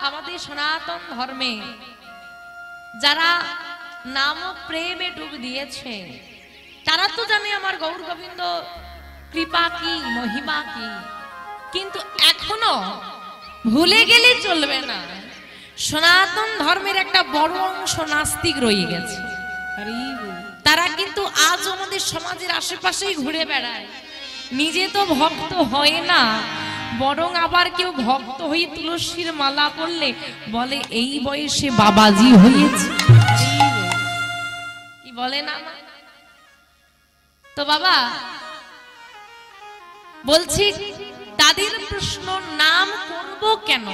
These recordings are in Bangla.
আমাদের সনাতন ধর্মে যারা নাম প্রেমে ডুব দিয়েছে তারা তো জানে আমার গৌর গোবিন্দ কৃপা কি মহিমা কি, কিন্তু এখনো ভুলে গেলে চলবে না, সনাতন ধর্মের একটা বড় অংশ নাস্তিক রয়ে গেছে। তারা কিন্তু আজ আমাদের সমাজের আশেপাশেই ঘুরে বেড়ায়, নিজে তো ভক্ত হয় না, বরং আবার কেউ ভক্ত হয়ে তুলসীর মালা পড়লে বলে এই বয়সে বাবাজি হয়েছে, কি বলে না। তো বাবা বলছি তাদের প্রশ্ন, নাম করব কেন?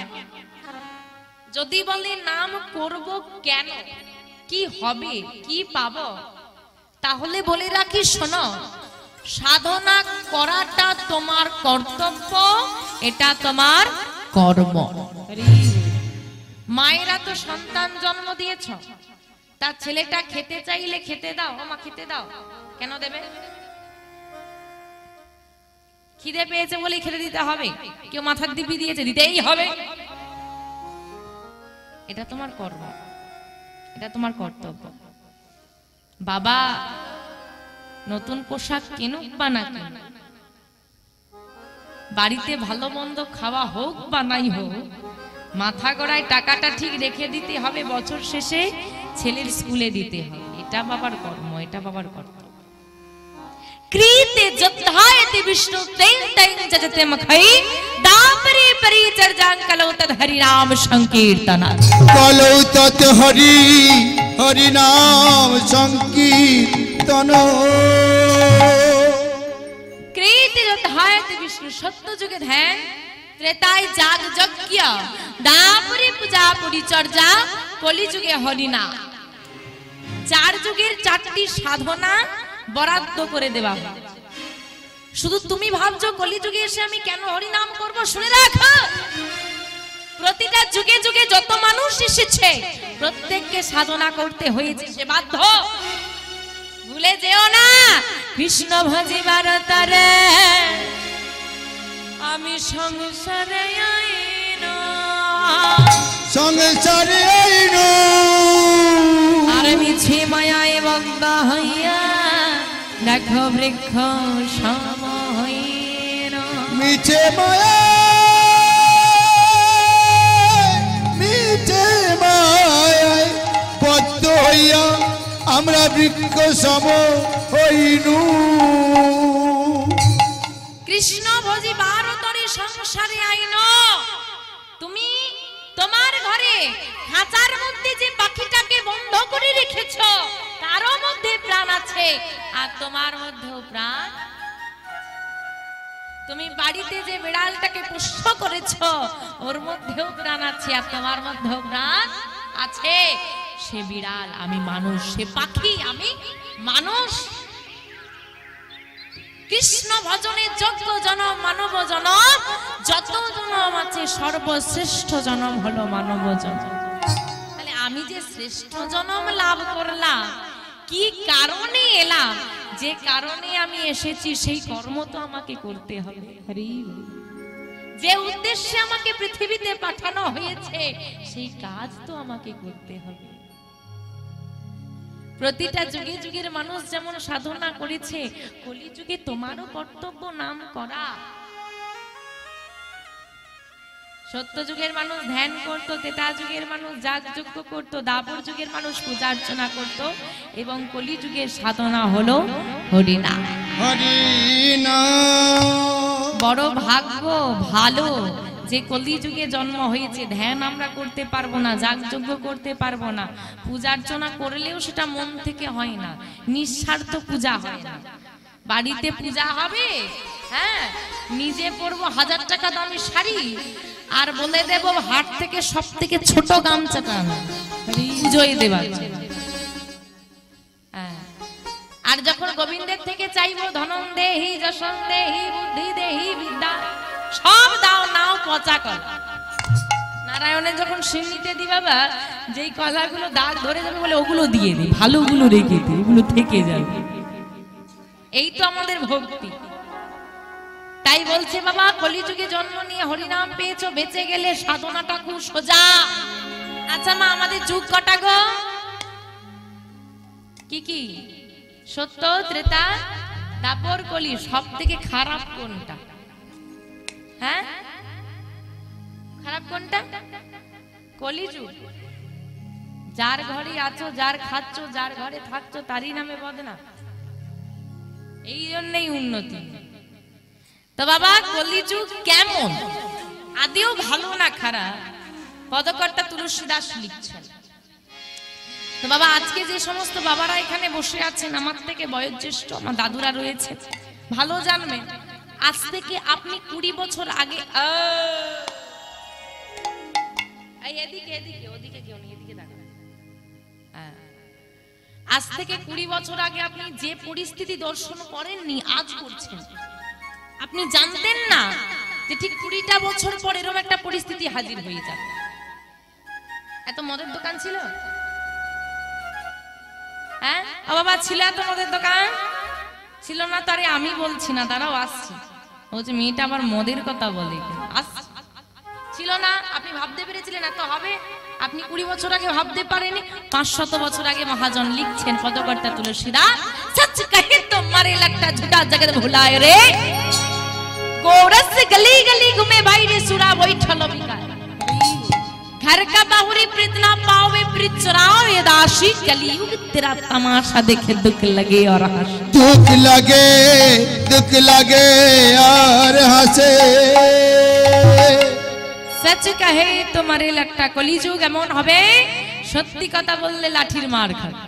যদি বলে নাম করব কেন, কি হবে, কি পাবো, তাহলে বলে রাখি শোনো, সাধনা করাটা তোমার কর্তব্য, এটা তোমার কর্ম। মায়েরা তো সন্তান জন্ম দিয়েছ, তার ছেলেটা খেতে চাইলে খেতে দাও, মা খেতে দাও, কেন দেবে? খিদে পেয়েছে বলে খেতে দিতে হবে? কেউ মাথার দিবি দিয়েছে দিতেই হবে? এটা তোমার কর্ম, এটা তোমার কর্তব্য। বাবা নতুন পোশাক কিনুক বা না কিনুক, বাড়িতে ভালো মন্দ খাওয়া হোক বা নাই হোক, মাথা গড়ায় টাকাটা ঠিক রেখে দিতে হবে, বছর শেষে ছেলের স্কুলে দিতে হবে, এটা বাবার কর্ম, এটা বাবার কর্তব্য। কৃতে যথায়তি বিষ্ণু তেন তেন যজতে মখাই দাপরে পরিচর্যাং কলৌ তদ হরি নাম সংকীর্তনা, কলৌ তৎ হরি হরি নাম সংকীর্তন। কৃতে যথায়তি বিষ্ণু, সত্য যুগে ধ্যান, ত্রেতায় যাগ যজ্ঞ, দাপরে পূজা পরিচর্যা, কলি যুগে হরি নাম। চার যুগের চারটি সাধনা বরাদ্দ করে দেওয়া হয়। শুধু তুমি ভাবছো কলিযুগে এসে আমি কেন হরি নাম করব, শুনে রাখো, প্রতিটা যুগে যুগে যত মানুষ এসেছে প্রত্যেককে সাধনা করতে হয়েছে, সে বাধ্য। ভুলে যেও না, কৃষ্ণ ভজিবার তরে আমি সংসারে আইনো, সংসারে আইনো, আর মিছে মায়ায় বদ্ধ হইয়া দেখো বৃক্ষ সম হইন, মিছে মায়া মিছে মায়ায় বদ্ধ হইয়া আমরা বৃক্ষ সম হইনু। কৃষ্ণ ভজি বারতরে সংসারে আইন। তুমি তোমার ঘরে খাঁচার মধ্যে যে পাখিটাকে বন্ধ করে রেখেছ তারও মধ্যে প্রাণ আছে, আর তোমার মধ্যেও প্রাণ। তুমি বাড়িতে যে বিড়ালটাকে পুষ্ট করেছ ওর মধ্যেও প্রাণ আছে, আর তোমার মধ্যেও প্রাণ আছে। সে বিড়াল আমি মানুষ, সে পাখি আমি মানুষ। কৃষ্ণ ভজনে যোগ্য জনম মানব জনম, যত জনম আছে সর্বশ্রেষ্ঠ জনম হলো মানব জনম। তাহলে আমি যে শ্রেষ্ঠ জনম লাভ করলাম, কি কারণে এলাম, যে কারণে আমি এসেছি সেই কর্ম তো আমাকে করতে হবে। যে উদ্দেশ্যে আমাকে পৃথিবীতে পাঠানো হয়েছে সেই কাজ তো আমাকে করতে হবে। প্রতিটা যুগে যুগের মানুষ যেমন সাধনা করেছে, কলিযুগে তোমারও কর্তব্য নাম করা। সত্য যুগের মানুষ ধ্যান করত, ত্রেতা যুগের মানুষ যাগ যজ্ঞ করত, দ্বাপর যুগের মানুষ পূজা অর্চনা করত, এবং কলি যুগের সাধনা হলো হরিনাম। বড় ভাগ্য ভালো যে কলি যুগে জন্ম হয়েছে। ধ্যান আমরা করতে পারবো না, যাগ যজ্ঞ করতে পারবো না, পূজা অর্চনা করলেও সেটা মন থেকে হয় না, নিঃস্বার্থ পূজা হয় না। বাড়িতে পূজা হবে, হ্যাঁ, নিজে পরবো 1000 টাকা দামি শাড়ি, আর বলে দেব হাট থেকে সব থেকে ছোট গামছাটা পুজোয় দেবার। আর যখন গোবিন্দের থেকে চাইবো ধনম দেহি যশং দেহি বুদ্ধি দেহি বিদ্যা, সব দাও নাও পচা কল। নারায়ণের যখন সিন্নিতে দি বাবা, যেই কলাগুলো দাগ ধরে যাবে বলে ওগুলো দিয়ে দিই, ভালোগুলো রেখে দিই, ওগুলো থেকে যাবে। এই তো আমাদের ভক্তি। তাই বলছে বাবা কলিযুগে জন্ম নিয়ে হরিনাম পেয়েছো, বেঁচে গেলে সাধনাটা খুব সোজা। আচ্ছা মা, আমাদের যুগ কটা গো? কি কি? সত্য, ত্রেতা, দাপর, কলি। সব থেকে খারাপ কোনটা? হ্যাঁ, খারাপ কোনটা? কলিযুগ। যার ঘরে আছো, যার খাচ্ছ, যার ঘরে থাকছো, তারই নামে বদনাম। এই জন্যই উন্নতি। তো বাবা কলিযুগ কেমন? আদেও ভালো না খারাপ? পদকর্তা তুলসীদাস লিখছেন। তো বাবা আজকে যে সমস্ত বাবারা এখানে বসে আছেন, আমার থেকে বয়োজ্যেষ্ঠ আমার দাদুরা রয়েছে, ভালো জানবেন আজ থেকে আপনি 20 বছর আগে এদিকে এদিকে ওদিকে কেউ নেই, এদিকে দেখো। আজ থেকে 20 বছর আগে আপনি যে পরিস্থিতি দর্শন করেননি আজ করছেন। আপনি জানতেন না যে ঠিক 20টা বছর পর এরকম একটা পরিস্থিতি হাজির হয়ে যাবে। এত মদের দোকান ছিল? হ্যাঁ ও বাবা, ছিল এত মদের দোকান? ছিল না? তারে আমি বলছি না, তারাও আসছে। বলছে মেয়েটা আবার মদের কথা বলে। ছিল না? আপনি ভাবতে পেরেছিলেন এত হবে? আপনি 20 বছর আগে ভাবতে পারেনি? 500 বছর আগে মহাজন লিখছেন পদকর্তা তুলসীদাস, সচ কহে তো মারে लगता झूठा जगत भुलाए रे, गोरस गली गली घूमे भाई रे सुरा वही ठलो बिकाए, घर का बाहुरी प्रीत ना पावे प्रीत चुराओ ये दासी, कलयुग तेरा तमाशा देखे दुख लगे और हंसे, दुख लगे और हंसे। सच कहे तुम्हारे लगता कलिजुग एमन হবে সত্যি কথা বললে লাঠির মার খাবে।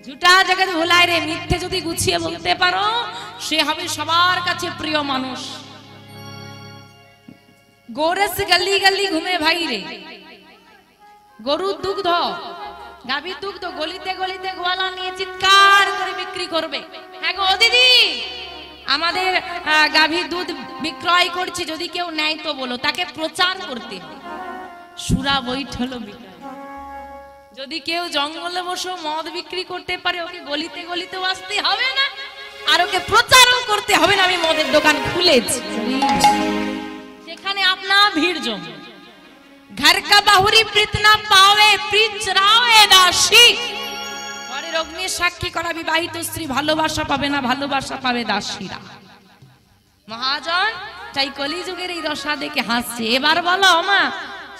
ঝুটা জগৎ ভুলায় রে, মিথ্যে যদি গুছিয়ে বলতে পারো সে হবে সবার কাছে প্রিয় মানুষ। গোরস গলি গলি ঘুমে ভাই রে, গরুর দুগ্ধ, গাভীর দুগ্ধ গলিতে গলিতে গোয়ালা নিয়ে চিৎকার করে বিক্রি করবে। হ্যাঁ গো দিদি, আমাদের গাভীর দুধ বিক্রয় করছি, যদি কেউ নেয় তো বলো। তাকে প্রচার করতে হবে। সুরা বৈঠল বিক্রয়। যদি কেউ জঙ্গলে বসে মদ বিক্রি করতে পারে, ওকে গলিতে গলিতেও আসতে হবে না, আর ওকে প্রচারও করতে হবে না আমি মদের দোকান খুলেছি। সেখানে আপনার ভিড় জমে। ঘর কা বাহুরি প্রীত না পাওয়ে প্রীত চরাওয়ে দাসী, ঘরের অগ্নির সাক্ষী করা বিবাহিত স্ত্রী ভালোবাসা পাবে না, ভালোবাসা পাবে দাসীরা। মহাজন তাই কলিযুগের এই দশা দেখে হাসছে। এবার বলো মা,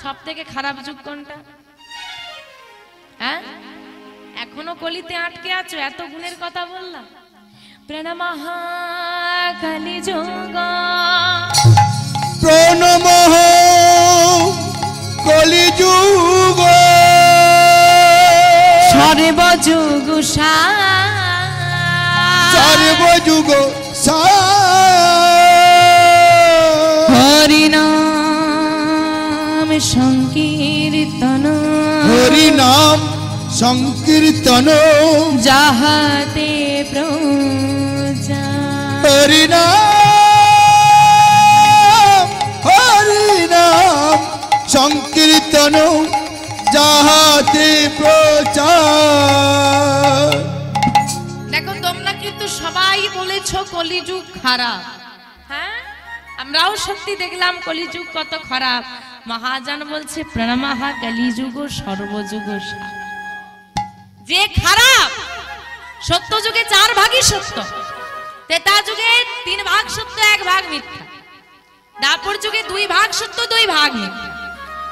সব থেকে খারাপ যুগ কোনটা? হ্যাঁ, এখনো কলিতে আটকে আছো? এত গুণের কথা বললাম। প্রণামঃ কলিযুগ, প্রণামঃ কলিযুগ, সর্বযুগ সর্বযুগ হরি নাম সংকীর্তন, হরি নাম সংকীর্তন, যাহাতে প্রচার, হরি নাম সংকীর্তন, যাহাতে প্রচার। দেখো তোমরা কিন্তু সবাই বলেছো কলিযুগ খারাপ। হ্যাঁ, আমরাও সত্যি দেখলাম কলিযুগ কত খারাপ। মহাজন বলছে প্রণামঃ কলিযুগ সর্বযুগ সার। যে খারাপ, সত্য যুগে 4 ভাগই সত্য, ত্রেতা যুগে 3 ভাগ সত্য 1 ভাগ মিথ্যা, দাপর যুগে 2 ভাগ সত্য 2 ভাগ মিথ্যা,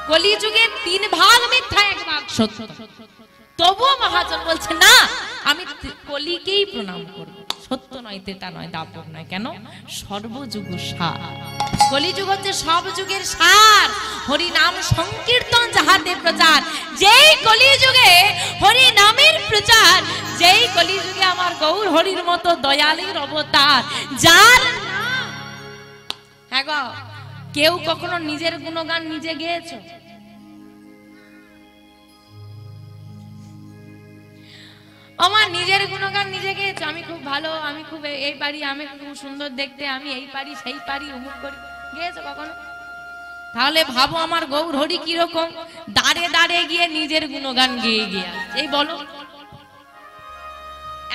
কলি যুগে 3 ভাগ মিথ্যা 1 ভাগ সত্য। তবুও মহাজন বলছে না, আমি কলিকেই প্রণাম করব। সত্য নয়, ত্রেতা নয়, দাপর নয়। কেন? সর্বযুগ সার। কলিযুগ হচ্ছে সব যুগের সার। হরি নাম সংকীর্তন যাহাতে প্রচার। যেই কলিযুগে হরি নামের প্রচার, যেই কলিযুগে আমার গৌর হরির মতো দয়ালের অবতার, যার নাম। হ্যাঁ গো, কেউ কখনো নিজের গুণগান নিজে গেয়েছো? আমার নিজের গুণগান নিজে গেয়েছো? আমি খুব ভালো, আমি খুব এই পারি, আমি খুব সুন্দর দেখতে, আমি এই পারি সেই পারি, অমুক করি, গেয়েছো কখনো? তাহলে ভাবো আমার গৌর হরি কিরকম, দাঁড়ে দাঁড়ে গিয়ে নিজের গুণগান গেয়ে গিয়ে। এই বলো,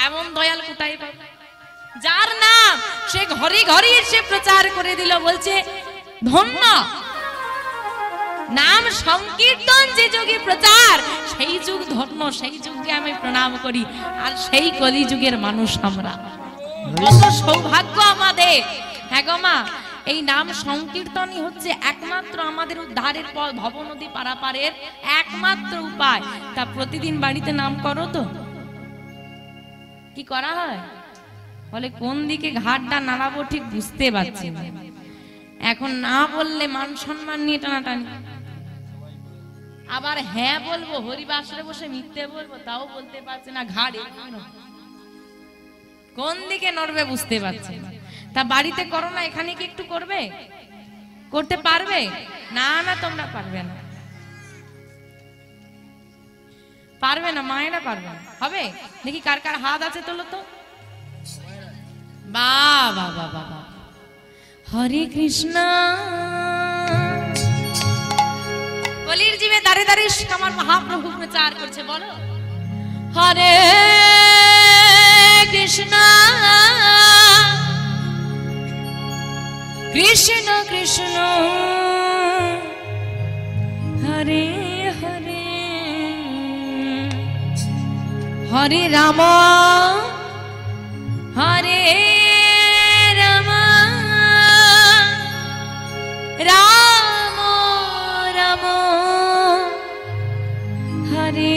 এমন দয়াল কোথায় পাবে? যার নাম সে ঘরে ঘরে এসে প্রচার করে দিল, বলছে ধন্য নাম সংকীর্তন যে যুগে প্রচার, সেই যুগ ধন্য, সেই যুগকে আমি প্রণাম করি। আর সেই কলি যুগের মানুষ আমরা, কত সৌভাগ্য আমাদের। হ্যাঁ গো মা, এই নাম সংকীর্তনই হচ্ছে একমাত্র আমাদের উদ্ধারের পথ, ভব নদী পারাপারের একমাত্র উপায়। তা প্রতিদিন বাড়িতে নাম করো তো? কি করা হয়? বলে কোন দিকে ঘাটটা নাড়াবো ঠিক বুঝতে পারছি না। এখন না বললে মান সম্মান নিয়ে টানাটানি, আবার হ্যাঁ বলবো হরিবাসরে বসে মিথ্যে বলবো তাও বলতে পারছে না, ঘাড় কোন দিকে নড়বে বুঝতে পারছে না। তা বাড়িতে করো না, এখানে কি একটু করবে? করতে পারবে না? না তোমরা পারবে না, পারবে না, মায়েরা পারবে না। হবে দেখি কার কার হাত আছে, তোলো তো। বাবা বাবা বাবা, হরে কৃষ্ণ। কলির জীবে দাঁড়ে দাঁড়িয়ে আমার মহাপ্রভু প্রচার করছে, বলো হরে কৃষ্ণ কৃষ্ণ কৃষ্ণ হরে হরে, হরে রাম হরে রাম রাম রাম হরে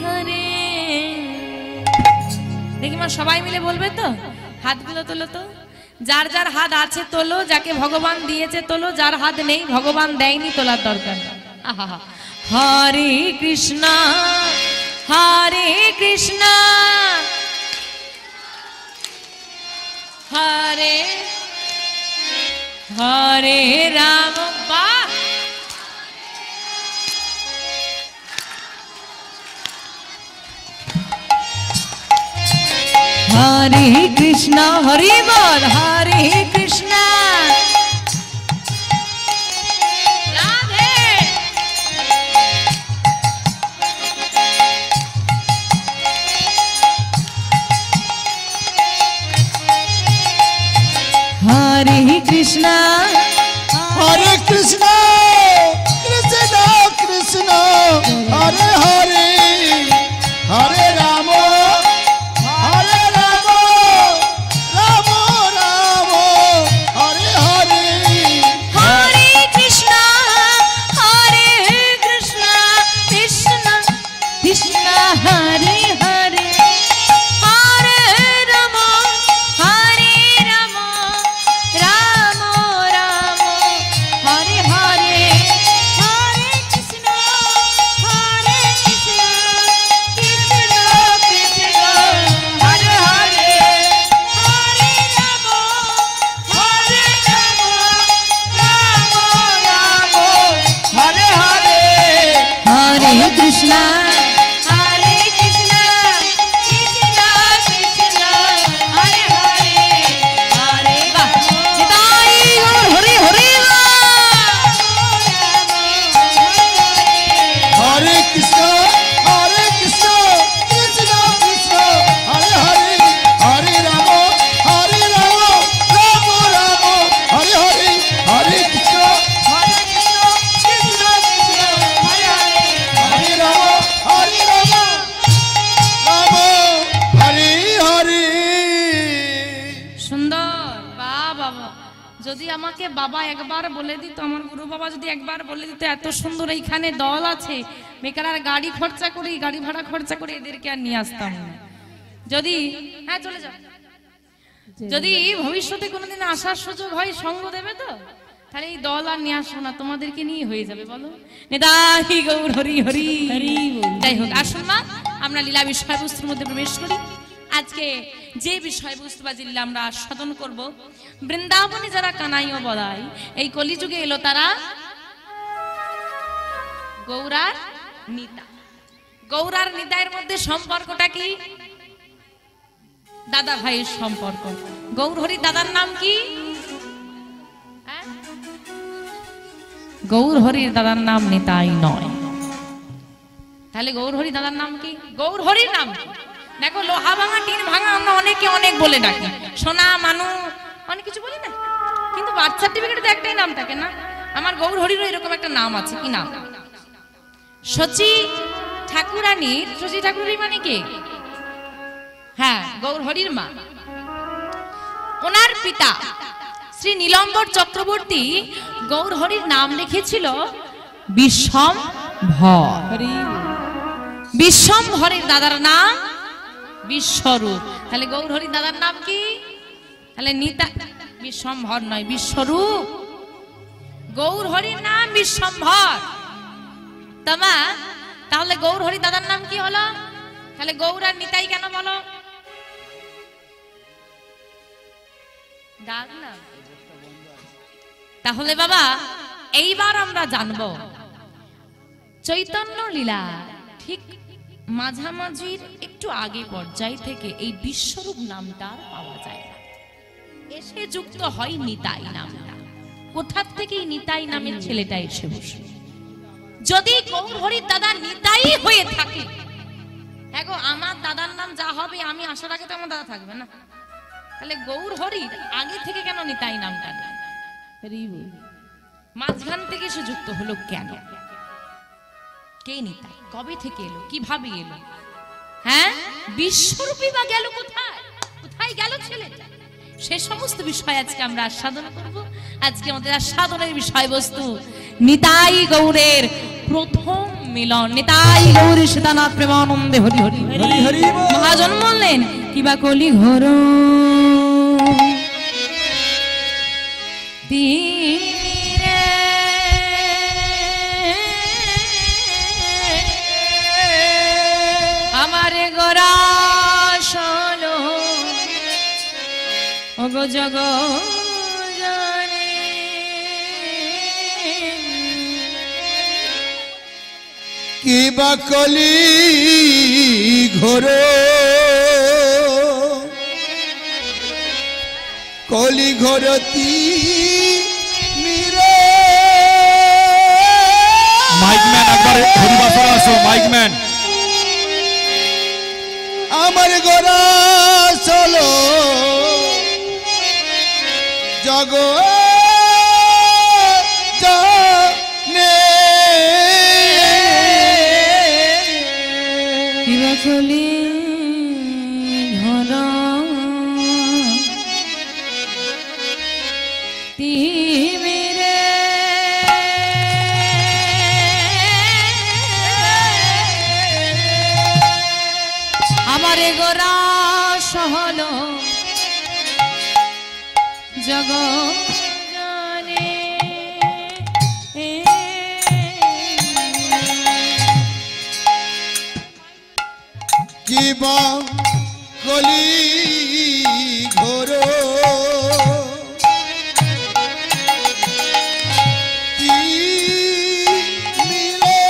হরে। দেখি মা সবাই মিলে বলবে তো? হাতগুলো তোলো তো, যার যার হাত আছে তোলো, যাকে ভগবান দিয়েছে তোলো, যার হাত নেই ভগবান দেয়নি তোলার দরকার। আহা, হরে কৃষ্ণ হরে কৃষ্ণ হরে হরে রাম। বাহ, হরে কৃষ্ণ হরি বল, হরে কৃষ্ণ রাধে। হরে কৃষ্ণ হরে কৃষ্ণ কৃষ্ণ কৃষ্ণ হরে হরে, হরে রাম হরে রাম রাম রাম হরে হরে। হরে কৃষ্ণ হরে কৃষ্ণ কৃষ্ণ কৃষ্ণ হরে হরে, হরে রাম রাম রাম হরে হরে, হরে কৃষ্ণ কৃষ্ণ কৃষ্ণ হরে হরে, হরে রাম রাম হরে হরে, হরে কৃষ্ণ হরে কৃষ্ণ কৃষ্ণ কৃষ্ণ হরে হরে, হরে বাহ নিতাই গৌর হরি হরি হরে কৃষ্ণ কৃষ্ণ কৃষ্ণ হরে হরে, হরে রাম রাম রাম হরে হরে, হরে কৃষ্ণ কৃষ্ণ কৃষ্ণ হরে হরে, হরে রাম রাম হরে হরে। সুন্দর। বাবা, যদি আমাকে বাবা একবার বলে দিত, আমার গুরু বাবা যদি একবার বলে দিত এত সুন্দর এইখানে দল আছে, বেকার আর গাড়ি খরচা করি, গাড়ি ভাড়া খরচা করে এদেরকে আর নিয়ে আসতাম না। যদি হ্যাঁ চলে যাও, যদি ভবিষ্যতে কোনোদিন আসার সুযোগ হয় সঙ্গ দেবে তো, তাহলে এই দল আর নিয়ে আসো না, তোমাদেরকে নিয়ে হয়ে যাবে। বলো নেতাহি গৌর হরি হরি। যাই হোক, আসুন মা আমরা লীলা বিষয়বস্তুর মধ্যে প্রবেশ করি। আজকে যে বিষয়বস্তু বা লীলা আমরা আস্বাদন করব, বৃন্দাবনে যারা কানাইও বলাই এই কলিযুগে এলো, তারা গৌরার নিতা। গৌরার নিতাইয়ের মধ্যে সম্পর্কটা কি? দাদা ভাইয়ের সম্পর্ক। গৌর হরির দাদার নাম কি? গৌর হরির দাদার নাম নিতাই নয়। তাহলে গৌর হরি দাদার নাম কি? গৌর হরির নাম কি? দেখো লোহা ভাঙা টিন ভাঙা আমরা অনেকে অনেক বলে ডাকি, সোনা মানু অনেক কিছু বলি না, কিন্তু বার্থ সার্টিফিকেটে তো একটাই নাম থাকে না। আমার গৌর হরিরও এরকম একটা নাম আছে, কি নাম? শচী ঠাকুরানীর, শচী ঠাকুরানী মানে কে? হ্যাঁ, গৌর হরির মা। ওনার পিতা শ্রী নীলম্বর চক্রবর্তী গৌর হরির নাম লিখেছিল বিশ্বম্ভর। বিশ্বম্ভরের দাদার নাম বিশ্বরূপ। তাহলে গৌর হরির দাদার নাম কি? তাহলে নিতা বিশ্বম্ভর নয়, বিশ্বরূপ। গৌর হরির নাম বিশ্বম্ভর। তোমা তাহলে গৌর হরির দাদার নাম কি হলো? তাহলে গৌর আর নিতাই কেন বলো? ডাক না। তাহলে বাবা এইবার আমরা জানবো চৈতন্য লীলা ঠিক মাঝামাঝির একটু আগে পর্যায় থেকে এই বিশ্বরূপ নামটা পাওয়া যায় না, এসে যুক্ত হয় নিতাই নামটা। কোথা থেকে এই নিতাই নামের ছেলেটা এসে বসে? যদি গৌর হরির দাদা নিতাই হয়ে থাকে, হ্যাঁ গো, আমার দাদার নাম যা হবে আমি আসার আগে তো আমার দাদা থাকবে না, তাহলে গৌর হরির আগে থেকে কেন নিতাই নামটা নেই? মাঝখান থেকে এসে যুক্ত হলো কেন? কে নিতাই? কবে থেকে এলো? কিভাবে এলো? হ্যাঁ, বিশ্বরূপী বা গেল কোথায়? কোথায় গেল ছেলেটা? সে সমস্ত বিষয় আজকে আমরা আস্বাদন করব। আজকে আমাদের আস্বাদনের বিষয়বস্তু নিতাই গৌরের প্রথম মিলন। নিতাই গৌরী সীতানাথ প্রেমানন্দে হরি হরি হরি হরি। মহাজন বললেন কিবা কলি ঘর তীরে আমারে গোরা শোনো ওগো জগ জানে কিবা কলি ঘোর কলি ঘরতি মিরে। মাইকম্যান একবার হরিবাসরে আসো, মাইকম্যান। আমার গোরা চলো জগ জানে কিবা কলি ঘর তিমিরে আমারে গোরা সহল জগ জানে কিবা কলি ঘোর কি মিলে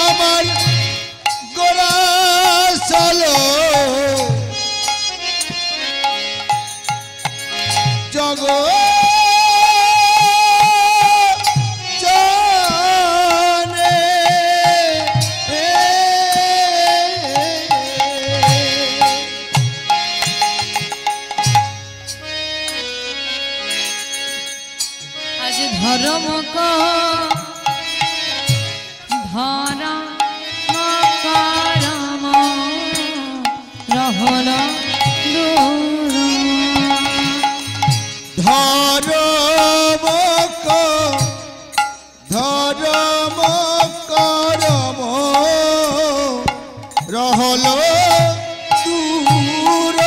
আমার গোরা চলো জগ ধর্মক ধর্ম করম রহল দূর ধরম ধরম করম রহল দূর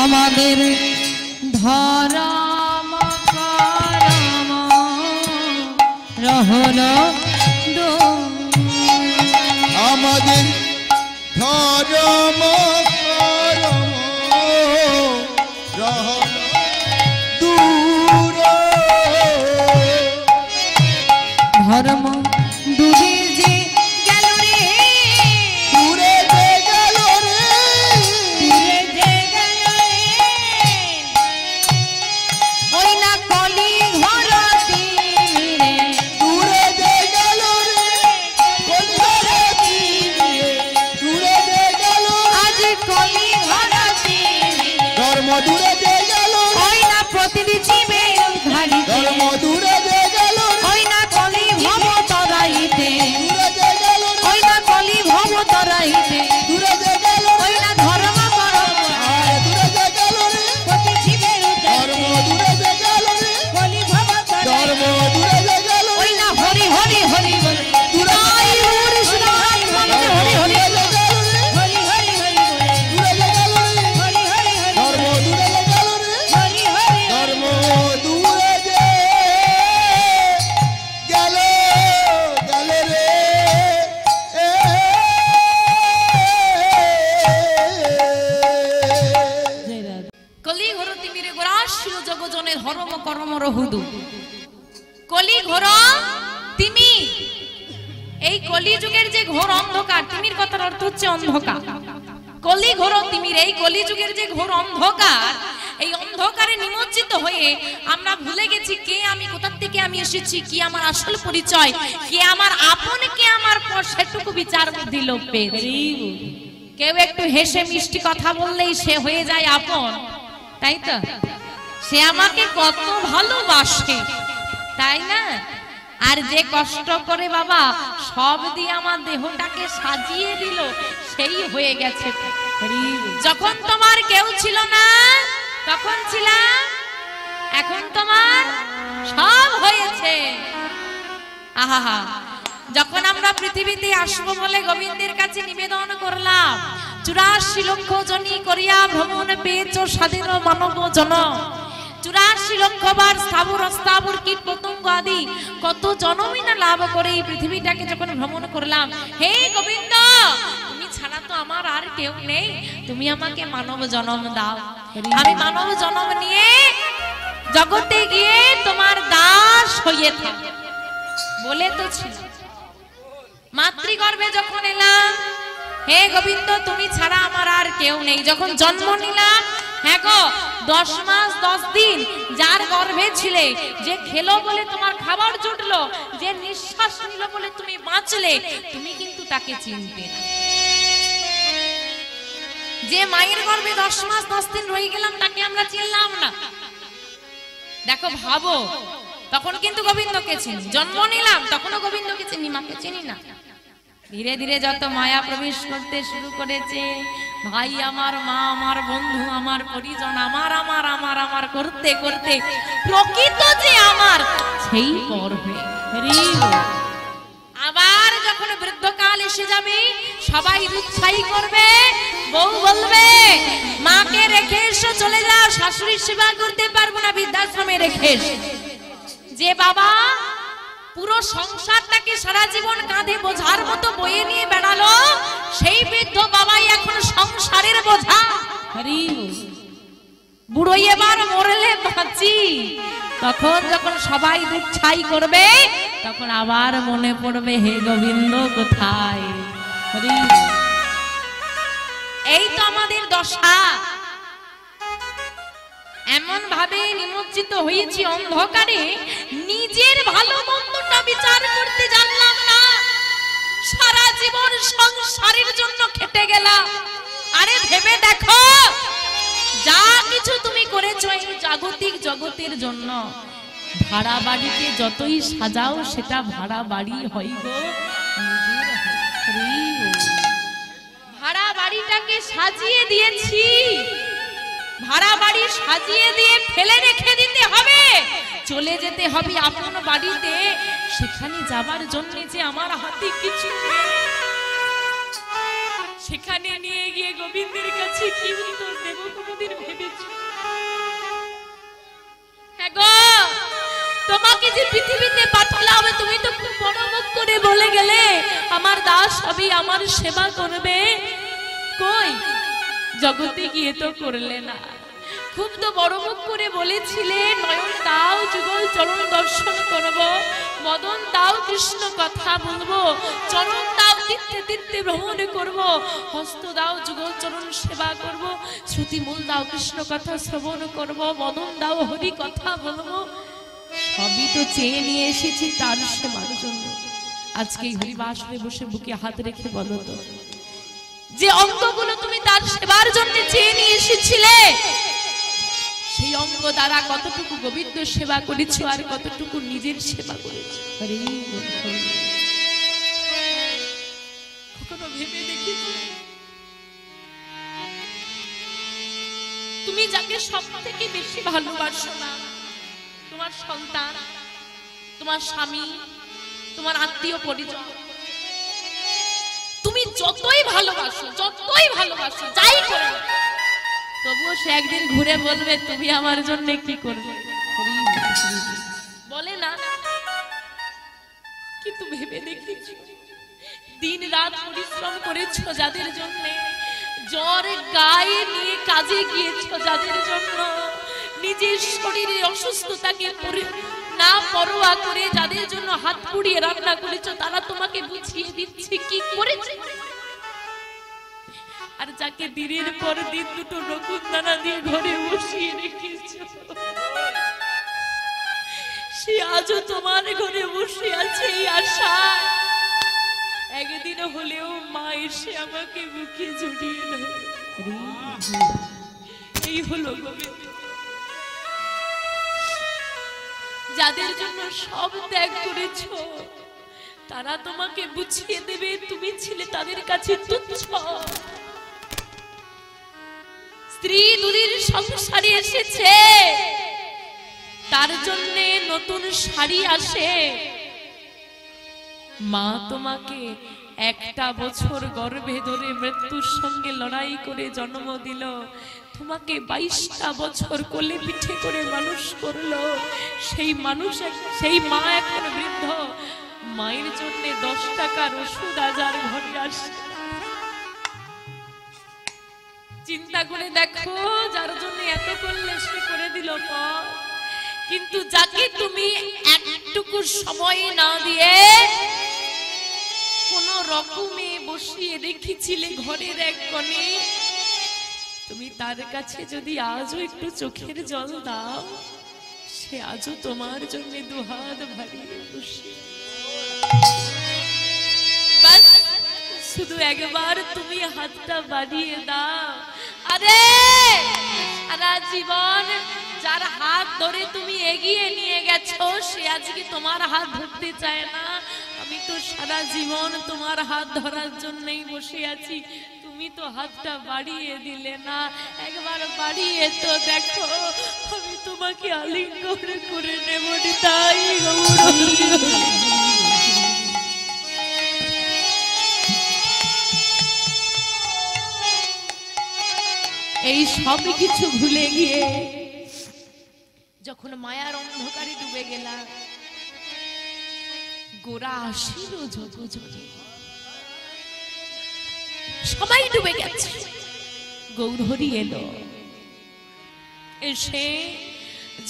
আমাদের ধর্ম করম রহল দূর আমাদের ধরম করম রহল দূর ধর্ম দূরে যে গেল রে দূরে যে গেল রে দূরে যে গেল রে ওই না কলি ধর্ম দূরে যে গেল ওই না প্রতিটি জীবের উদ্ধারিতে ধর্ম দূরে যে গেল ওই না কলি ভব তরাইতে দূরে যে গেল ওই না কলি ভব তরাইতে দূরে যে গেল ওই না ধর্ম করম আর দূরে যে গেল রে প্রতি জীবের ধর্ম উদ্ধারিতে দূরে যে গেল রে কলি ভব ধর্ম তরাইতে দূরে যে গেল ওই না হরি হরি হরি বলে দূরে তাই কৃষ্ণ হরি হরি হরি দূরে যে গেল রে হরি হরি হরি বলে দূরে যে গেল রে হরি হরি হরি ধর্ম দূরে যে গেল রে হরি হরি ধর্ম দূরে যে গেল গেল রে কলি ঘর তিমিরে গোরাশিল জগজনে ধর্ম কর্ম রহুদু কলি ঘর তিমি এই কলি যুগের যে ঘোর অন্ধকার তিমির কথার অর্থ হচ্ছে অন্ধকার কলি ঘর তিমির এই কলি যুগের যে ঘোর অন্ধকার এই অন্ধকারে নিমজ্জিত হয়ে আমরা ভুলে গেছি কে আমি কোথা থেকে আমি এসেছি কি আমার আসল পরিচয় কে আমার আপন কে আমার পর সেটুকু বিচার বুদ্ধি লোপ পেয়েছি কেউ একটু হেসে মিষ্টি কথা বললেই সে হয়ে যায় আপন তাই তো সে আমাকে কত ভালোবাসে তাই না আর যে কষ্ট করে বাবা সব দিয়ে আমার দেহটাকে সাজিয়ে দিল সেই হয়ে গেছে যখন তোমার কেউ ছিল না তখন ছিলাম এখন তোমার সব হয়েছে আহা যখন আমরা পৃথিবীতে আসবো বলে গোবিন্দের কাছে নিবেদন করলাম 84 লক্ষ জনি করিয়া ভ্রমণ পেয়েছ স্বাধীন মানব জন 84 লক্ষবার স্থাবর অস্থাবর কীট পতঙ্গ আদি কত জনমই না লাভ করে এই পৃথিবীটাকে যখন ভ্রমণ করলাম হে গোবিন্দ তুমি ছাড়া তো আমার আর কেউ নেই তুমি আমাকে মানব জন্ম দাও আমি মানব জন্ম নিয়ে জগতে গিয়ে তোমার দাস হয়ে থাকি বলে তো ছিল মাতৃগর্ভে যখন এলাম হে গোবিন্দ তুমি ছাড়া আমার আর কেউ নেই যখন জন্ম নিলাম হ্যাঁ গো 10 মাস 10 দিন যার গর্ভে ছিলে যে খেলো বলে তোমার খাবার জুটলো যে নিঃশ্বাস নিল বলে তুমি বাঁচলে তুমি কিন্তু তাকে চিনতে না যে মায়ের গর্ভে 10 মাস 10 দিন রয়ে গেলাম তাকে আমরা চিনলাম না দেখো ভাবো তখন কিন্তু গোবিন্দকে চিনি জন্ম নিলাম তখনও গোবিন্দকে চিনি মাকে চিনি না ধীরে ধীরে যত মায়া প্রবেশ করতে শুরু করেছে ভাই আমার মা আমার বন্ধু আমার পরিজন আমার আমার আমার আমার করতে করতে প্রকৃত যে আমার সেই পর্বে আবার যখন বৃদ্ধকাল এসে যাবে সবাই উৎসাহী করবে বউ বলবে মাকে রেখে এসো চলে যাও শাশুড়ির সেবা করতে পারবো না বৃদ্ধাশ্রমে রেখে এসো যে বাবা পুরো সংসারটাকে সারা জীবন কাঁধে বোঝার মতো বয়ে নিয়ে বেড়ালো সেই বৃদ্ধ বাবাই এখন সংসারের বোঝা বুড়ো এবার মরলে বাঁচি তখন যখন সবাই দুধ ছাই করবে তখন আবার মনে পড়বে হে গোবিন্দ কোথায় এই তো আমাদের দশা এমন ভাবে নিমজ্জিত হয়েছি অন্ধকারে নিজের ভালো মন্দটা বিচার করতে জানলাম না সারা জীবন সংসারের জন্য খেটে গেলাম আরে ভেবে দেখো যা কিছু তুমি করেছো এই জাগতিক জগতের জন্য ভাড়া বাড়িতে যতই সাজাও সেটা ভাড়া বাড়ি হয় গো নিজের ভাড়া বাড়িটাকে সাজিয়ে দিয়েছি ভাড়া বাড়ি সাজিয়ে দিয়ে ফেলে রেখে দিতে হবে চলে যেতে হবে আপন বাড়িতে সেখানে যাবার জন্য যে আমার হাতে কিছু নেই সেখানে নিয়ে গিয়ে গোবিন্দের কাছে কি উত্তর দেব কোনদিন ভেবেছো হ্যাঁ গো তোমাকে যে পৃথিবীতে পাঠালাম তুমি তো খুব বড় মুখ করে বলে গেলে আমার দাস সবই আমার সেবা করবে কই জগতে গিয়ে তো করলে না খুব তো বড় মুখ করে বলেছিলে নয়ন দাও যুগল চরণ দর্শন করব মদন দাও কৃষ্ণ কথা বলবো চরণ দাও তীর্থে তীর্থে ভ্রমণ করব হস্ত দাও যুগল চরণ সেবা করব শ্রুতি মূল দাও কৃষ্ণ কথা শ্রবণ করব মদন দাও হরি কথা বলবো সবই তো চেয়ে নিয়ে এসেছি তার সেবার জন্য আজকে হরিবাসরে বসে বুকে হাত রেখে বলো তো যে অঙ্গগুলো তুমি তার সেবার জন্য চেয়ে নিয়ে এসেছিলে সেই অঙ্গ দ্বারা কতটুকু গোবিন্দ সেবা করেছো আর কতটুকু নিজের সেবা করেছো কখনো ভেবে দেখেছো তুমি যাকে সব থেকে বেশি ভালোবাসো না, তোমার সন্তান, তোমার স্বামী, তোমার আত্মীয় পরিজন, তুমি যতই ভালোবাসো যাই করো, তবুও সে একদিন ঘুরে বলবে তুমি আমার জন্য কি করবে, বলে না? কিন্তু ভেবে দেখেছো দিন রাত পরিশ্রম করেছো যাদের জন্য, জ্বর গায়ে নিয়ে কাজে গিয়েছো যাদের জন্য, নিজের শরীরের অসুস্থতাকে না পরোয়া করে যাদের জন্য হাত পুড়িয়ে রান্না করেছো, তারা তোমাকে বুঝিয়ে দিচ্ছে কি করেছে। আর যাকে দিনের পর দিন দুটো নকুন দানা দিয়ে ঘরে বসিয়ে রেখেছো, সে আজও তোমার ঘরে বসে আছে এই আশা একদিন হলেও মা এসে আমাকে বুকে জড়িয়ে নেবে। এই হলো গোবিন্দ, যাদের জন্য সব ত্যাগ করেছো তারা তোমাকে বুঝিয়ে দেবে তুমি ছিলে তাদের কাছে তুচ্ছ। স্ত্রী দুদিন সংসারে এসেছে, তার জন্য নতুন শাড়ি আসে, মা তোমাকে একটা বছর গর্ভে ধরে মৃত্যুর সঙ্গে লড়াই করে জন্ম দিল, তোমাকে 22টা বছর কোলে পিঠে করে মানুষ করলো, সেই মা এখন বৃদ্ধ, মায়ের জন্য 10 টাকার ওষুধ আজার ঘরে আসে। চিন্তা করে দেখো, যার জন্য এত করলে সে করে দিল পর, কিন্তু যাকে তুমি একটুকু সময় না দিয়ে কোন রকমে বসিয়ে রেখেছিলে ঘরের এক কোণে, তুমি তার কাছে যদি আজও একটু চোখের জল দাও, সে আজও তোমার জন্য দুহাত ভারিয়ে বসে। বাস শুধু একবার তুমি হাতটা বাড়িয়ে দাও। আরে সারা জীবন যার হাত ধরে তুমি এগিয়ে নিয়ে গেছো, সে আজকে তোমার হাত ধরতে চায় না। আমি তো সারা জীবন তোমার হাত ধরার জন্যই বসে আছি, তুমি তো হাতটা বাড়িয়ে দিলে না। একবার বাড়িয়ে তো দেখো, আমি তোমাকে আলিঙ্গন করে নেব। তাই এই সব কিছু ভুলে গিয়ে যখন মায়ার অন্ধকারে ডুবে গেলাম, গোরা আসিল যোগ যোগ, সবাই ডুবে গেছে, গৌরহরি এলো, এসে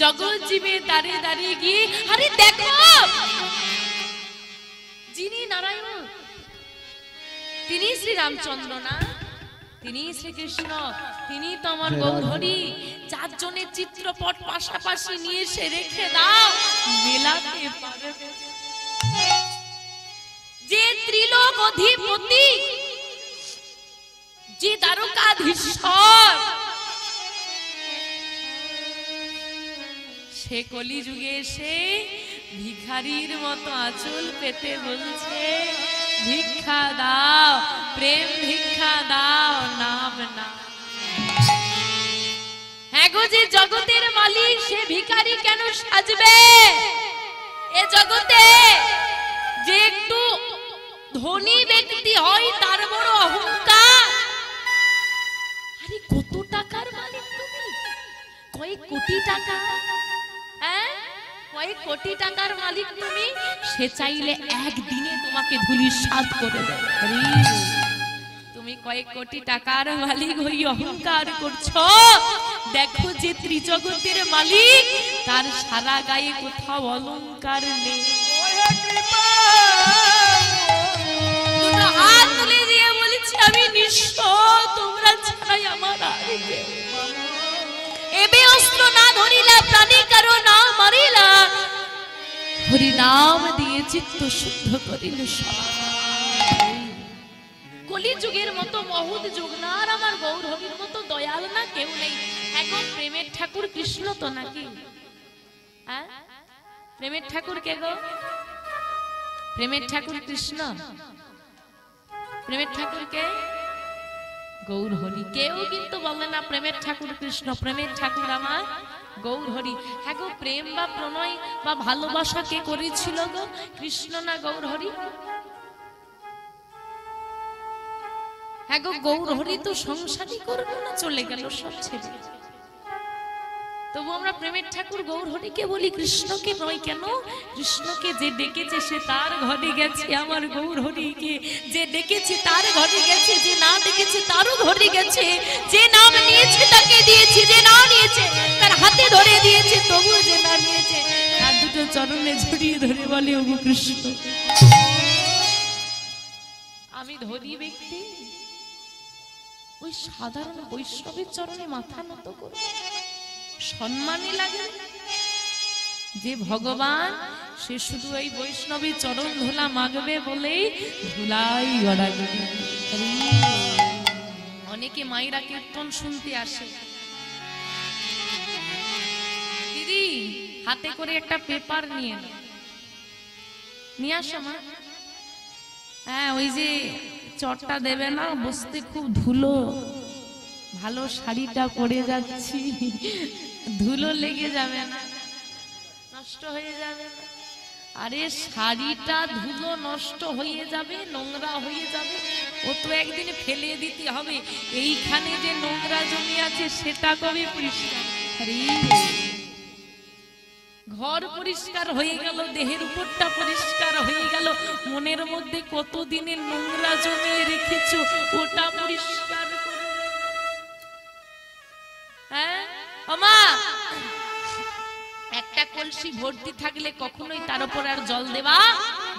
জগৎ জীবের দ্বারে দাঁড়িয়ে গিয়ে, আরে দেখো যিনি নারায়ণ তিনি শ্রীরামচন্দ্র না, তিনি শ্রীকৃষ্ণ, তিনি তো আমার গৌরহরি। 4 জনের চিত্রপট পাশাপাশি নিয়ে এসে রেখে দাও, মেলাতে পারবে। যে ত্রিলোক অধিপতি, যে দ্বারকাধীশ্বর, সে কলিযুগে এসে ভিখারির মতো আঁচল পেতে বলছে, ভিক্ষা দাও, প্রেম ভিক্ষা দাও, নাম না। হ্যাঁ গো, যে জগতের মালিক সে ভিখারি কেন সাজবে? এ জগতে যে একটু ধনী ব্যক্তি হয় তার বড় অহংকার। আরে কত টাকার মালিক তুমি, কয়েক কোটি টাকা, হ্যাঁ কয়েক কোটি টাকার মালিক তুমি, সে চাইলে একদিনে তোমাকে ধূলিসাৎ করে দেবে। তুমি কয়েক কোটি টাকার মালিক হই অহংকার করছো। দেখো যে ত্রিজগতের মালিক, তার সারা গায়ে কোথাও অলংকার নেই। দুটো হাত তুলে দিয়ে বলছি, আমি নিঃস্ব, তোমরা ছাড়াই আমার আর কেউ। এবে অস্ত্র না ধরিলা, প্রাণী কারো না মারিলা, হরি নাম দিয়ে চিত্ত শুদ্ধ করিল। কলি যুগের মতো মহৎ যুগ না, আর আমার গৌরহরির মতো দয়াল না কেউ নেই। এখন প্রেমের ঠাকুর কৃষ্ণ তো নাকি? হ্যাঁ, প্রেমের ঠাকুর কে গো? প্রেমের ঠাকুর কৃষ্ণ। প্রেমের ঠাকুর কে? গৌর হরি। কেউ কিন্তু বলে না প্রেমের ঠাকুর কৃষ্ণ, প্রেমের ঠাকুর আমার গৌর হরি। হ্যাঁ গো, প্রেম বা প্রণয় বা ভালোবাসা কে করেছিল গো? কৃষ্ণ না গৌর হরি? হ্যাঁ গো, গৌর হরি তো সংসারই করলো না, চলে গেল সব ছেড়ে। তবু আমরা প্রেমের ঠাকুর গৌর হরিকে বলি, কৃষ্ণকে নয় কেন? কৃষ্ণকে যে ডেকেছে সে তার ঘরে গেছে। আমার গৌর হরিকে যে ডেকেছে তার ঘরে গেছে, যে না ডেকেছে তারও ঘরে গেছে। যে নাম নিয়েছে তাকে দিয়েছে, যে না নিয়েছে তার হাতে ধরে দিয়েছে। তবু যে না নিয়েছে তার দুটো চরণে জড়িয়ে ধরে বলে, ওগো কৃষ্ণ। আমি ধনী ব্যক্তি ওই সাধারণ বৈষ্ণবের চরণে মাথা নত করব, সম্মানই লাগে। যে ভগবান সে শুধু এই বৈষ্ণবের চরণ ধুলা মাগবে বলেই ধুলাই গড়াবে। অনেকে মায়েরা কীর্তন শুনতে আসে, দিদি হাতে করে একটা পেপার নিয়ে আসো মা। হ্যাঁ, ওই যে চটটা দেবে না, বসতে খুব ধুলো, ভালো শাড়িটা পরে যাচ্ছি, ধুলো লেগে যাবে না, নষ্ট হয়ে যাবে না? আরে শাড়িটা ধুলো নষ্ট হয়ে যাবে, নোংরা হয়ে যাবে, ও তো একদিন ফেলে দিতে হবে। এইখানে যে নোংরা জমি আছে সেটা কবে পরিষ্কার? ঘর পরিষ্কার হয়ে গেল, দেহের উপরটা পরিষ্কার হয়ে গেল, মনের মধ্যে কত দিনের নোংরা জমিয়ে রেখেছো ওটা পরিষ্কার করবে। হ্যাঁ আমা, একটা কলসি ভর্তি থাকলে কখনোই তার উপর আর জল দেওয়া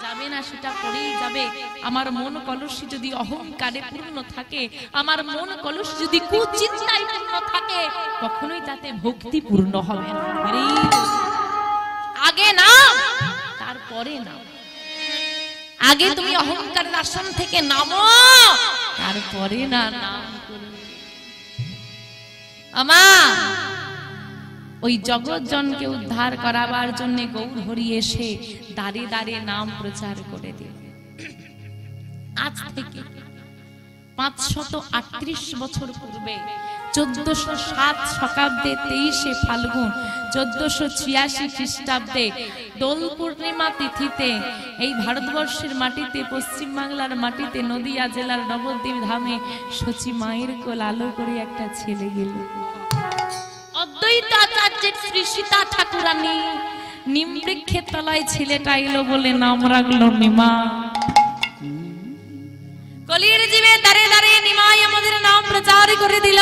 যাবে না, সেটা পড়েই যাবে। আমার মন কলসি যদি অহংকারে পূর্ণ থাকে, আমার মন কলসি যদি কুচিন্তায় পূর্ণ থাকে, কখনোই তাতে ভক্তি পূর্ণ হবে না। আগে না, তারপরে না। আগে তুমি অহংকারের আসন থেকে নামো, তারপরে না নাম করো। আমা, ওই জগৎজনকে উদ্ধার করাবার জন্য গৌর হরি এসে দাঁড়ে দাঁড়ে নাম প্রচার করে দিল। আজ থেকে 538 বছর পূর্বে 1407 শকাব্দে 23শে ফাল্গুন 1486 খ্রিস্টাব্দে দোল পূর্ণিমা তিথিতে এই ভারতবর্ষের মাটিতে, পশ্চিম বাংলার মাটিতে, নদিয়া জেলার নবদ্বীপ ধামে সচি মায়ের কোল আলো করে একটা ছেলে গেল। অদ্বৈত আচার্যের শ্রী সীতা ঠাকুরানী নিম বৃক্ষের তলায় ছেলেটা এলো বলে নাম রাখলো নিমা। কলির জীবে দাঁড়ে দাঁড়িয়ে নিমাই আমাদের নাম প্রচার করে দিল।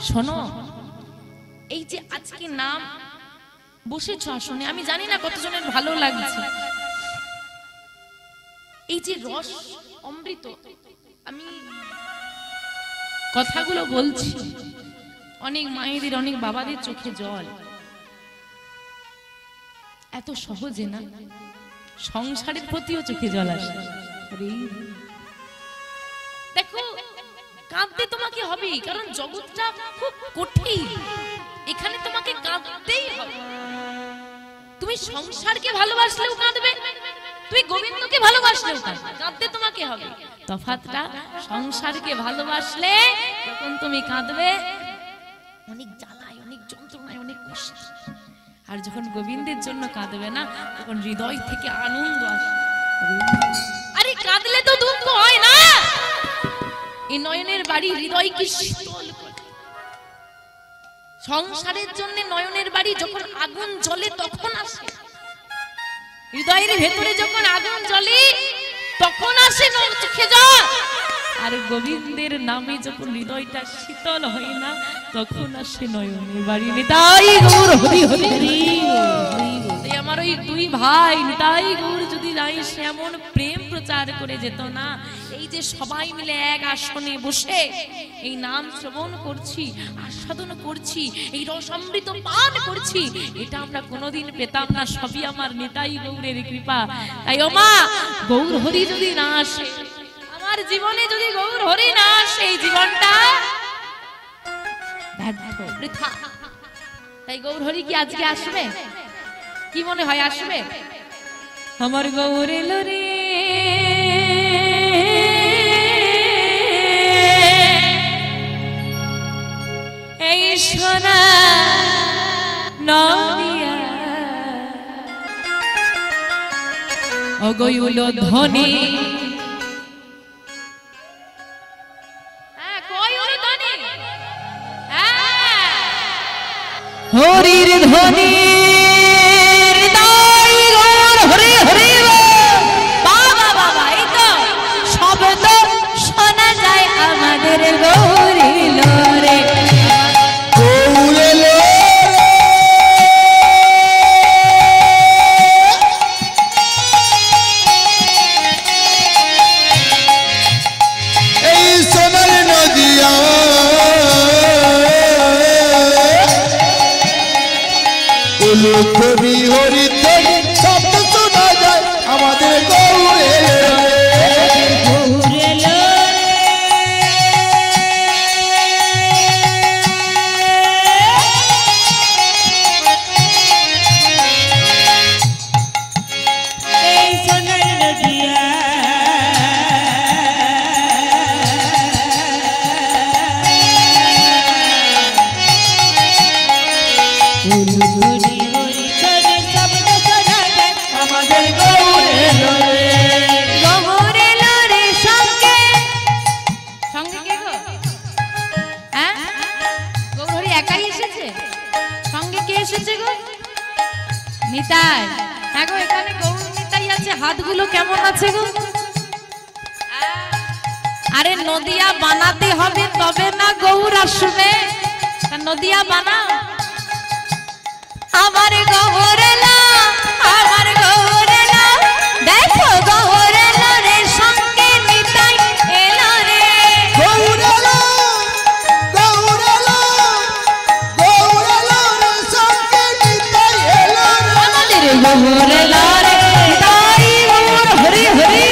শোনো, এই যে আজকে নাম বসেছ আসনে, আমি জানি না কতজনের ভালো লাগছে। এই যে রস অমৃত, আমি কথাগুলো বলছি, অনেক মায়েদের, অনেক বাবাদের চোখে জল। এত সহজে না, সংসারের প্রতিও চোখে জল আসে। দেখো, কাঁদতে তোমাকে হবে, কারণ জগৎটা খুব কঠিন, এখানে তোমাকে কাঁদতেই হবে। তুমি সংসারকে ভালোবাসলেও কাঁদবে, তুমি গোবিন্দকে ভালোবাসলেও কাঁদতে তোমাকে হবে। তফাৎটা, সংসারকে ভালোবাসলে তখন তুমি কাঁদবে অনেক জ্বালায়, অনেক যন্ত্রণায়, অনেক কষ্ট। আর যখন গোবিন্দের জন্য কাঁদবে না, তখন হৃদয় থেকে আনন্দ আসে। আরে কাঁদলে তো দুঃখ হয় না, এই নয়নের বাড়ি হৃদয়কে শীতল করে। সংসারের জন্য নয়নের বাড়ি যখন আগুন জ্বলে তখন আসে, হৃদয়ের ভেতরে যখন আগুন জ্বলে তখন আসে চোখে জল। আর গোবিন্দের নামে যখন হৃদয়টা শীতল হয় না, তখন আসে নয়নের বাড়ি। নিতাই গৌর হরি হরি হরি। আমার ওই দুই ভাই নিতাই গৌর যদি নাই সে এমন প্রেম প্রচার করে যেত না। এই যে সবাই মিলে এক আসনে বসে এই নাম শ্রবণ করছি, আস্বাদন করছি, এই রস অমৃত পান করছি, এটা আমরা কোনোদিন পেতাম না। সবই আমার নিতাই গৌরের কৃপা। তাই ও মা, গৌর হরি যদি না আসে, আমার জীবনে যদি গৌর হরি না আসে, এই জীবনটা ব্যর্থ বৃথা। তাই গৌর হরি কি আজকে আসবে? কি মনে হয় আসবে? আমার গৌর এলো রে, এই সোনা নদিয়া অগৈল ধ্বনি, হরির ধ্বনি হরি হরি বাবা বাবা, এই তো শব্দ শোনা যায় আমাদের গৌরীল রে। এই সোনার নদিয়া হরি হরি শব্দ শোনা যায় আমাদের গৌরে। নিতাই, হ্যাঁ গো এখানে গৌর নিতাই আছে, হাতগুলো কেমন আছে গো? আরে নদিয়া বানাতে হবে তবে না গৌর আসবে, নদিয়া বানাও। আমার গৌর এলো, আমার গৌর এলো, দেখো গৌর এলো রে, সঙ্গে নিতাই এলো রে। গৌর এলো, গৌর এলো, গৌর এলো রে, সঙ্গে নিতাই এলো রে। আমাদের গৌর এলো রে, নিতাই গৌর হরি হরি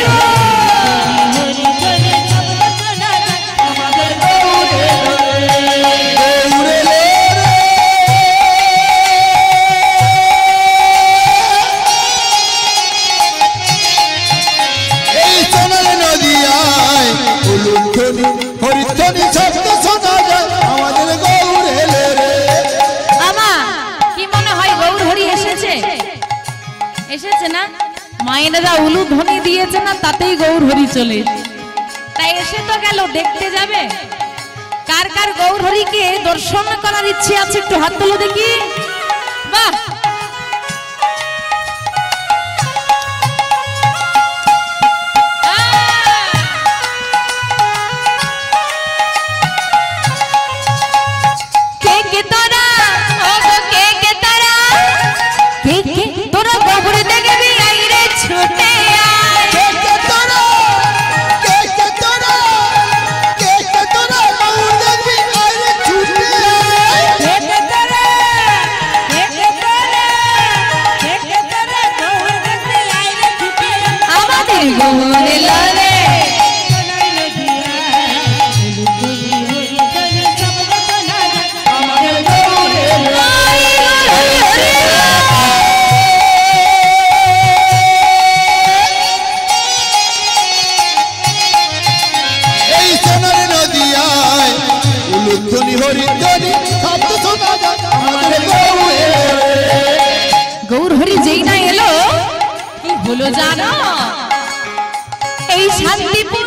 হরিধ্বনি শব্দ শোনা যায় আমাদের গৌর এলে রে। আমা কি মনে হয় গৌর হরি এসেছে? এসেছে না? মায়েরা উলু ধ্বনি দিয়েছে না, তাতেই গৌর হরি চলে তাই এসে তো গেল, দেখতে যাবে। কার কার গৌর হরিকে দর্শন করার ইচ্ছে আছে একটু হাত তোলো দেখি। বাহ, তোরা গৌর দেখবি আইরে ছুটে আয়। কে কে তোরা, কে কে তোরা, কে কে তোরা গৌর দেখবি আইরে ছুটে আয়। কে কে তোরা, কে কে তোরা, কে কে তোরা গৌর দেখবি আইরে ছুটে আয়। আমাদের গৌর এলো রে, আমাদের গৌর এলো। এই সোনার নদিয়ায় উলুধ্বনি হরিধ্বনি শব্দ শোনা যায় আমাদের গৌর এলে রে। গৌর হরি যেই না এলো কি হলো জানো? এই শান্তিপুর